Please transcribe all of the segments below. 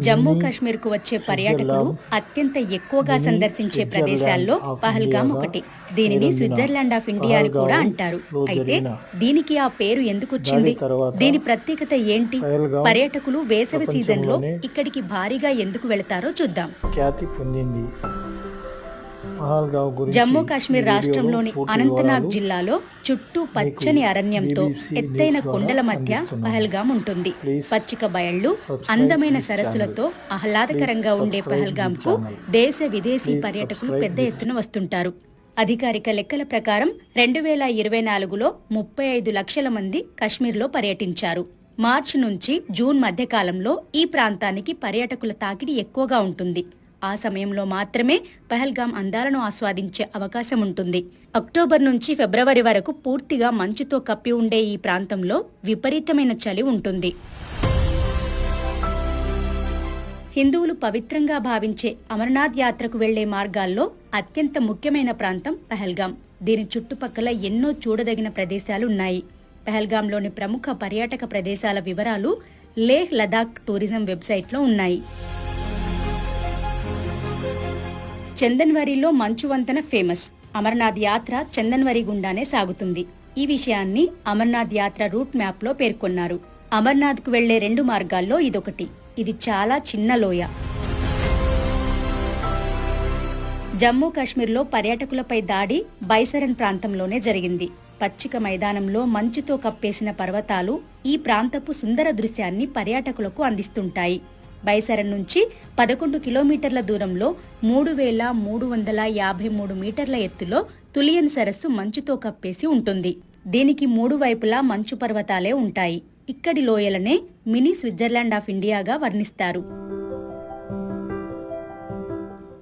జమ్మూ కాశ్మీర్ కు వచ్చే పర్యాటకులు అత్యంత ఎక్కువగా సందర్శించే ప్రదేశాల్లో పహల్గామ్ ఒకటి. దీనిని స్విట్జర్లాండ్ ఆఫ్ ఇండియా అని కూడా అంటారు. అయితే దీనికి ఆ పేరు ఎందుకు వచ్చింది? దీని ప్రత్యేకత ఏంటి? పర్యాటకులు వేసవి సీజన్లో ఇక్కడికి భారీగా ఎందుకు వెళతారో చూద్దాం. జమ్మూ కాశ్మీర్ రాష్ట్రంలోని అనంతనాగ్ జిల్లాలో చుట్టూ పచ్చని అరణ్యంతో ఎత్తైన కొండల మధ్య పహల్గామ్ ఉంటుంది. పచ్చిక బయళ్లు, అందమైన సరస్సులతో ఆహ్లాదకరంగా ఉండే పహల్గామ్ కు దేశ విదేశీ పర్యాటకులు పెద్ద ఎత్తున వస్తుంటారు. అధికారిక లెక్కల ప్రకారం 2024లో 35 లక్షల మంది కశ్మీర్లో పర్యటించారు. మార్చి నుంచి జూన్ మధ్యకాలంలో ఈ ప్రాంతానికి పర్యాటకుల తాకిడి ఎక్కువగా ఉంటుంది. ఆ సమయంలో మాత్రమే పహల్గామ్ అందాలను ఆస్వాదించే అవకాశం ఉంటుంది. అక్టోబర్ నుంచి ఫిబ్రవరి వరకు పూర్తిగా మంచుతో కప్పి ఉండే ఈ ప్రాంతంలో విపరీతమైన చలి ఉంటుంది. హిందువులు పవిత్రంగా భావించే అమర్నాథ్ యాత్రకు వెళ్లే మార్గాల్లో అత్యంత ముఖ్యమైన ప్రాంతం పహల్గామ్. దీని చుట్టుపక్కల ఎన్నో చూడదగిన ప్రదేశాలున్నాయి. పహల్గామ్లోని ప్రముఖ పర్యాటక ప్రదేశాల వివరాలు లేహ్ లదాఖ్ టూరిజం వెబ్సైట్లో ఉన్నాయి. చందన్వరిలో మంచు వంతెన ఫేమస్. అమర్నాథ్ యాత్ర చందన్వరి గుండానే సాగుతుంది. ఈ విషయాన్ని అమర్నాథ్ యాత్ర రూట్ మ్యాప్ లో పేర్కొన్నారు. అమర్నాథ్ కు వెళ్లే 2 మార్గాల్లో ఇదొకటి. ఇది చాలా చిన్న లోయ. జమ్మూ కాశ్మీర్లో పర్యాటకులపై దాడి బైసరన్ ప్రాంతంలోనే జరిగింది. పచ్చిక మైదానంలో మంచుతో కప్పేసిన పర్వతాలు ఈ ప్రాంతపు సుందర దృశ్యాన్ని పర్యాటకులకు అందిస్తుంటాయి. బైసరన్ నుంచి 11 కిలోమీటర్ల దూరంలో 3353 మీటర్ల ఎత్తులో తులియన్ సరస్సు మంచుతో కప్పేసి ఉంటుంది. దీనికి 3 వైపులా మంచు పర్వతాలే ఉంటాయి. ఇక్కడి లోయలనే మినీ స్విట్జర్లాండ్ ఆఫ్ ఇండియాగా వర్ణిస్తారు.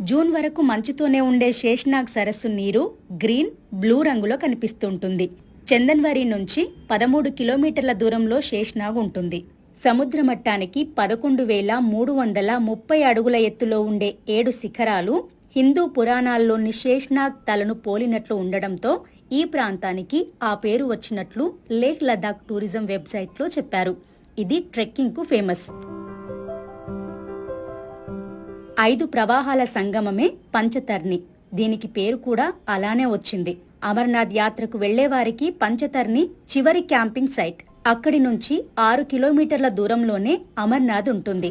జూన్ వరకు మంచుతోనే ఉండే శేష్నాగ్ సరస్సు నీరు గ్రీన్, బ్లూ రంగులో కనిపిస్తుంటుంది. చందన్వరి నుంచి 13 కిలోమీటర్ల దూరంలో శేష్నాగ్ ఉంటుంది. సముద్ర మట్టానికి 11,330 అడుగుల ఎత్తులో ఉండే 7 శిఖరాలు హిందూ పురాణాల్లోని శేష్నాగ్ తలను పోలినట్లు ఉండడంతో ఈ ప్రాంతానికి ఆ పేరు వచ్చినట్లు లేహ్ లదాఖ్ టూరిజం వెబ్సైట్లో చెప్పారు. ఇది ట్రెక్కింగ్ కు ఫేమస్. 5 ప్రవాహాల సంగమమే పంచతర్ని. దీనికి పేరు కూడా అలానే వచ్చింది. అమర్నాథ్ యాత్రకు వెళ్లేవారికి పంచతర్ని చివరి క్యాంపింగ్ సైట్. అక్కడి నుంచి 6 కిలోమీటర్ల దూరంలోనే అమర్నాథ్ ఉంటుంది.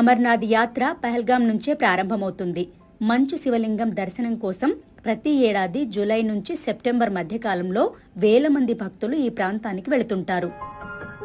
అమర్నాథ్ యాత్ర పహల్గామ్ నుంచే ప్రారంభమవుతుంది. మంచు శివలింగం దర్శనం కోసం ప్రతి ఏడాది జూలై నుంచి సెప్టెంబర్ మధ్యకాలంలో వేల మంది భక్తులు ఈ ప్రాంతానికి వెళుతుంటారు.